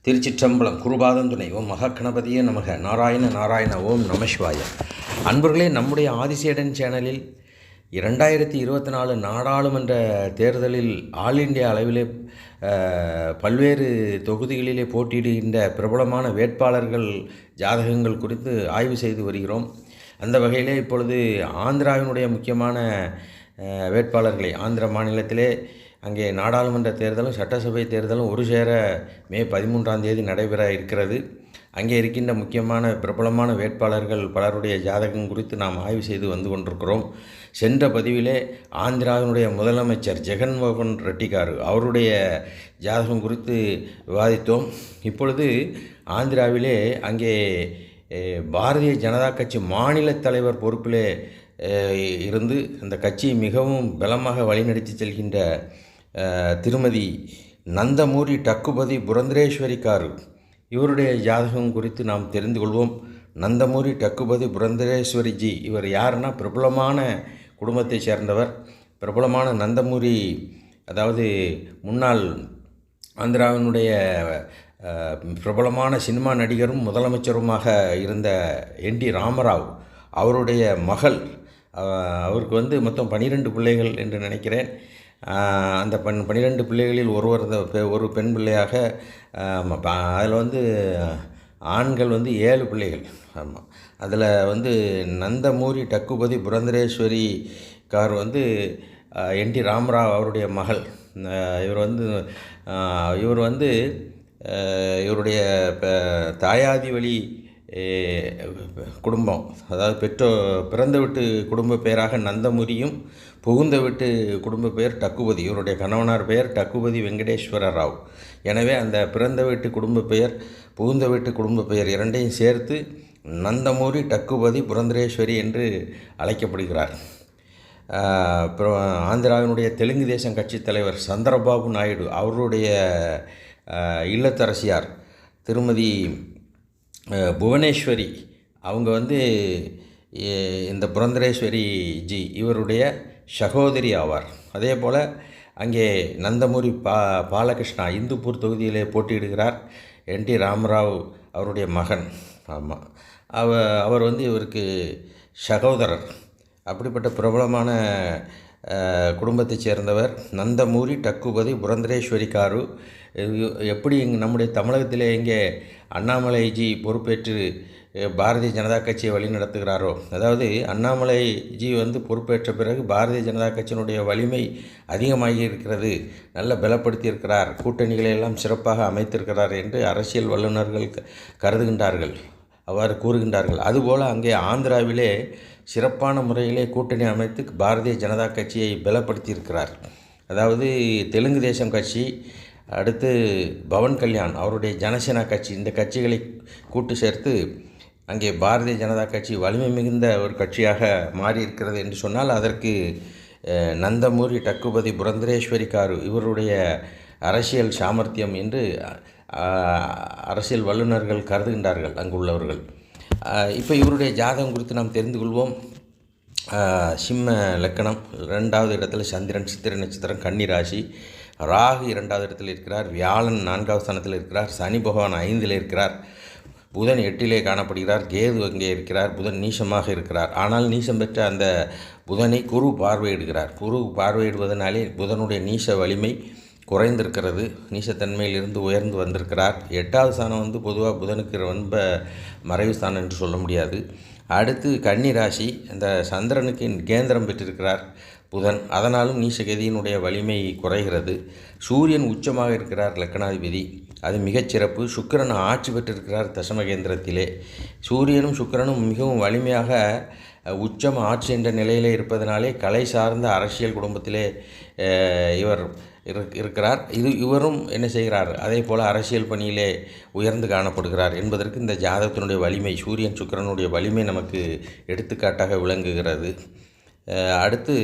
திருச்சிற்றம்பலம் குருபாதம் துணை ஓம் மகாகணபதியே நமக. நாராயண நாராயண ஓம் நமசிவாய. அன்பர்களே, நம்முடைய ஆதிசேடன் சேனலில் 2024 நாடாளுமன்ற தேர்தலில் ஆல் இண்டியா அளவிலே பல்வேறு தொகுதிகளிலே போட்டியிடுகின்ற பிரபலமான வேட்பாளர்கள் ஜாதகங்கள் குறித்து ஆய்வு செய்து வருகிறோம். அந்த வகையிலே இப்பொழுது ஆந்திராவினுடைய முக்கியமான வேட்பாளர்களை, ஆந்திர மாநிலத்திலே அங்கே நாடாளுமன்ற தேர்தலும் சட்டசபை தேர்தலும் ஒரு சேர மே 13 நடைபெற இருக்கிறது. அங்கே இருக்கின்ற முக்கியமான பிரபலமான வேட்பாளர்கள் பலருடைய ஜாதகம் குறித்து நாம் ஆய்வு செய்து வந்து கொண்டிருக்கிறோம். சென்ற பதிவிலே ஆந்திராவினுடைய முதலமைச்சர் ஜெகன்மோகன் ரெட்டி காரு அவருடைய ஜாதகம் குறித்து விவாதித்தோம். இப்பொழுது ஆந்திராவிலே அங்கே பாரதிய ஜனதா கட்சி மாநில தலைவர் பொறுப்பிலே இருந்து அந்த கட்சியை மிகவும் பலமாக வழிநடத்தி செல்கின்ற திருமதி நந்தமூரி டக்குபதி புரந்தரேஸ்வரி காரு இவருடைய ஜாதகம் குறித்து நாம் தெரிந்து கொள்வோம். நந்தமூரி டக்குபதி புரந்தரேஸ்வரி ஜி இவர் யாருன்னா பிரபலமான குடும்பத்தை சேர்ந்தவர். பிரபலமான நந்தமூரி, அதாவது முன்னாள் ஆந்திராவினுடைய பிரபலமான சினிமா நடிகரும் முதலமைச்சருமாக இருந்த என்டி ராமராவ் அவருடைய மகள். அவருக்கு மொத்தம் 12 பிள்ளைகள் என்று நினைக்கிறேன். அந்த 12 பிள்ளைகளில் ஒரு பெண் பிள்ளையாக, அதில் ஆண்கள் 7 பிள்ளைகள். ஆமாம், அதில் நந்தமூரி டக்குபதி புரந்தரேஸ்வரி கார் என்டி ராமராவ் அவருடைய மகள். இவருடைய தாயாதி வழி குடும்பம், அதாவது பிறந்த வீட்டு குடும்ப பெயராக நந்தமுரியும், புகுந்த வீட்டு குடும்ப பெயர் டக்குபதி. இவருடைய கணவனார் பெயர் டக்குபதி வெங்கடேஸ்வர ராவ். எனவே அந்த பிறந்த வீட்டு குடும்ப பெயர், புகுந்த வீட்டு குடும்ப பெயர் இரண்டையும் சேர்த்து நந்தமூரி டக்குபதி புரந்தரேஸ்வரி என்று அழைக்கப்படுகிறார். ஆந்திராவினுடைய தெலுங்கு தேசம் கட்சி தலைவர் சந்திரபாபு நாயுடு அவருடைய இல்லத்தரசியார் திருமதி புவனேஸ்வரி அவங்க இந்த புரந்தரேஸ்வரி ஜி இவருடைய சகோதரி ஆவார். அதே போல் அங்கே நந்தமூரி பாலகிருஷ்ணா இந்துப்பூர் தொகுதியிலே போட்டியிடுகிறார். என்டி ராமராவ் அவருடைய மகன். ஆமாம், அவர் இவருக்கு சகோதரர். அப்படிப்பட்ட பிரபலமான குடும்பத்தைச் சேர்ந்தவர் நந்தமூரி டக்குபதி புரந்தரேஸ்வரி காரு. எப்படி நம்முடைய தமிழகத்திலே இங்கே அண்ணாமலைஜி பொறுப்பேற்று பாரதிய ஜனதா கட்சியை வழி நடத்துகிறாரோ, அதாவது அண்ணாமலைஜி பொறுப்பேற்ற பிறகு பாரதிய ஜனதா கட்சியினுடைய வலிமை அதிகமாகி இருக்கிறது, நல்ல பலப்படுத்தி இருக்கிறார், கூட்டணிகளை எல்லாம் சிறப்பாக அமைத்திருக்கிறார் என்று அரசியல் வல்லுநர்கள் கருதுகின்றார்கள், அவ்வாறு கூறுகின்றார்கள். அதுபோல் அங்கே ஆந்திராவிலே சிறப்பான முறையிலே கூட்டணி அமைத்து பாரதிய ஜனதா கட்சியை பலப்படுத்தியிருக்கிறார். அதாவது தெலுங்கு தேசம் கட்சி, அடுத்து பவன் கல்யாண் அவருடைய ஜனசேனா கட்சி, இந்த கட்சிகளை கூட்டு சேர்த்து அங்கே பாரதிய ஜனதா கட்சி வலிமை மிகுந்த ஒரு கட்சியாக மாறியிருக்கிறது என்று சொன்னால் அதற்கு நந்தமூரி டக்குபதி புரந்தரேஸ்வரி காரு இவருடைய அரசியல் சாமர்த்தியம் என்று அரசியல் வல்லுநர்கள் கருதுகின்றார்கள் அங்குள்ளவர்கள். இப்போ இவருடைய ஜாதகம் குறித்து நாம் தெரிந்து கொள்வோம். சிம்ம லக்கணம், 2வது இடத்துல சந்திரன், சித்திரை நட்சத்திரம், கன்னி ராசி. ராகு 2வது இடத்தில் இருக்கிறார். வியாழன் 4வது ஸ்தானத்தில் இருக்கிறார். சனி பகவான் 5ல் இருக்கிறார். புதன் 8லே காணப்படுகிறார். கேது அங்கே இருக்கிறார். புதன் நீசமாக இருக்கிறார். ஆனால் நீசம் பெற்ற அந்த புதனை குரு பார்வையிடுகிறார். குரு பார்வையிடுவதனாலே புதனுடைய நீச வலிமை குறைந்திருக்கிறது. நீசத்தன்மையிலிருந்து உயர்ந்து வந்திருக்கிறார். 8வது ஸ்தானம் பொதுவாக புதனுக்கு ரொம்ப மறைவு ஸ்தானம் என்று சொல்ல முடியாது. அடுத்து கன்னி ராசி, அந்த சந்திரனுக்கு கேந்திரம் பெற்றிருக்கிறார் புதன், அதனாலும் நீசகதியினுடைய வலிமை குறைகிறது. சூரியன் உச்சமாக இருக்கிறார் லக்கணாதிபதி, அது மிகச்சிறப்பு. சுக்கிரன் ஆட்சி பெற்றிருக்கிறார் தசமகேந்திரத்திலே. சூரியனும் சுக்கிரனும் மிகவும் வலிமையாக உச்சம் ஆட்சி என்ற நிலையிலே இருப்பதனாலே கலை சார்ந்த அரசியல் குடும்பத்திலே இவர் இருக்கிறார். இவரும் என்ன செய்கிறார், அதே போல் அரசியல் பணியிலே உயர்ந்து காணப்படுகிறார் என்பதற்கு இந்த ஜாதகத்தினுடைய வலிமை, சூரியன் சுக்கிரனுடைய வலிமை நமக்கு எடுத்துக்காட்டாக விளங்குகிறது. அடுத்து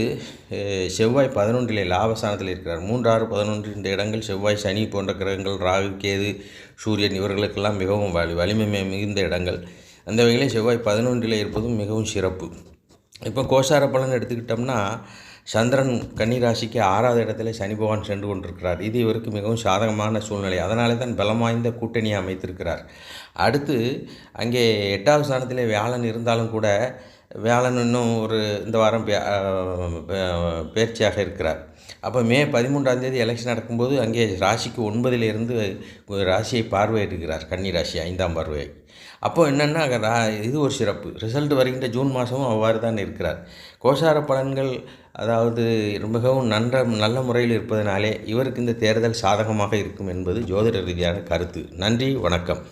செவ்வாய் 11லே லாபஸ்தானத்தில் இருக்கிறார். 3, 6, 11 இந்த இடங்கள் செவ்வாய், சனி போன்ற கிரகங்கள், ராகு, கேது, சூரியன் இவர்களுக்கெல்லாம் மிகவும் வலிமை மிகுந்த இடங்கள். அந்த வகையிலே செவ்வாய் 11லே இருப்பதும் மிகவும் சிறப்பு. இப்போ கோசார பலன் எடுத்துக்கிட்டோம்னா சந்திரன் கன்னிராசிக்கு 6வது இடத்துல சனி பகவான் சென்று கொண்டிருக்கிறார். இது இவருக்கு மிகவும் சாதகமான சூழ்நிலை. அதனாலே தான் பலம் வாய்ந்த கூட்டணியை அமைத்திருக்கிறார். அடுத்து அங்கே 8வது ஸ்தானத்திலே வியாழன் இருந்தாலும் கூட வியாழன் இன்னும் இந்த வாரம் பெயர்ச்சியாக இருக்கிறார். அப்போ மே 13ஆம் தேதி எலெக்ஷன் நடக்கும்போது அங்கே ராசிக்கு 9லிருந்து ராசியை பார்வையிடுகிறார், கன்னி ராசி 5ஆம் பார்வை. அப்போது என்னென்னா இது ஒரு சிறப்பு. ரிசல்ட் வருகின்ற ஜூன் மாதமும் அவ்வாறு தான் இருக்கிறார். கோசார பலன்கள் அதாவது மிகவும் நல்ல முறையில் இருப்பதனாலே இவருக்கு இந்த தேர்தல் சாதகமாக இருக்கும் என்பது ஜோதிட ரீதியான கருத்து. நன்றி, வணக்கம்.